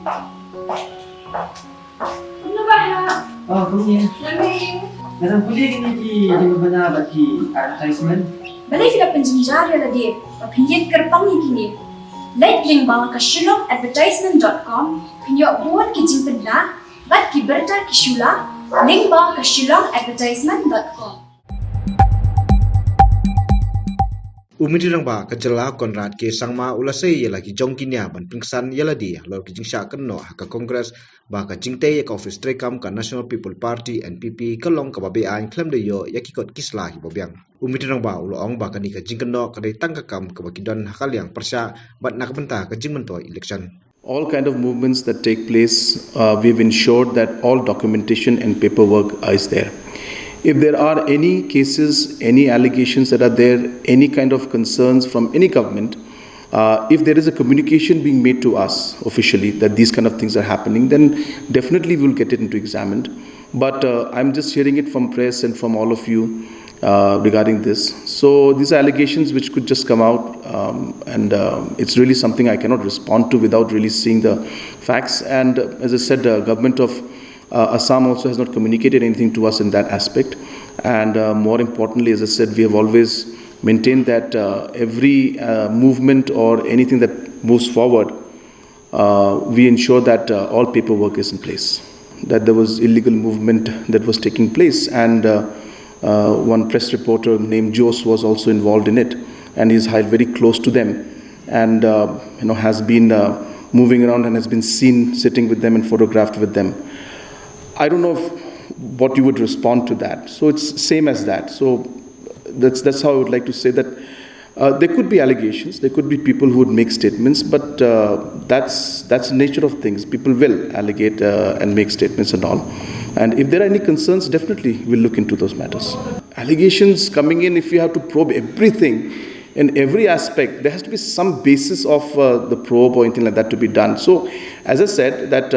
Ano ba ha? Oh, kuya. Lamig. Narang puli kini di mabana ki advertisement. Balay sila penjinjar ya lagi. Papinyin kerpang kini. Like link bang kasyulong advertisement.com. Pinyo buat ki jingbit na. Bat ki berta ki shula. Link bang kasyulong advertisement.com. Umidirang ba kajala Conrad ke sangma ulasay yala ki jingkynnoh ban pynksan yala di halor ki jingkynnoh ka Congress ba ka jingtay ka office trekam ka National People Party NPP kalong ka babean khlem de yo yakikot kisla hi bobyang umidirang ba ulong ba ka ni ka jingkynnoh ka dai tangkakam ka bakidon hakaliang persya bat nakabenta ka jingmento election. All kind of movements that take place, we've ensured that all documentation and paperwork is there. If there are any cases, any allegations that are there, any kind of concerns from any government, if there is a communication being made to us officially that these kind of things are happening, then definitely we will get it into examined. But I'm just hearing it from press and from all of you regarding this. So these are allegations which could just come out, and it's really something I cannot respond to without really seeing the facts. And as I said, the government of Assam also has not communicated anything to us in that aspect. And more importantly, as I said, we have always maintained that every movement or anything that moves forward, we ensure that all paperwork is in place. That there was illegal movement that was taking place, and one press reporter named Jose was also involved in it, and he's very close to them, and has been moving around and has been seen sitting with them and photographed with them. I don't know what you would respond to that. So it's same as that. So that's how I would like to say that there could be allegations, there could be people who would make statements, but that's the nature of things. People will allegate and make statements and all. And if there are any concerns, definitely we'll look into those matters. Allegations coming in, if you have to probe everything, in every aspect, there has to be some basis of the probe or anything like that to be done. So, as I said, that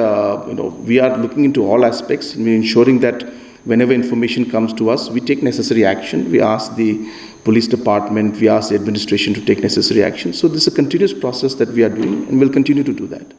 we are looking into all aspects, and we're ensuring that whenever information comes to us, we take necessary action. We ask the police department, we ask the administration to take necessary action. So, this is a continuous process that we are doing, and we'll continue to do that.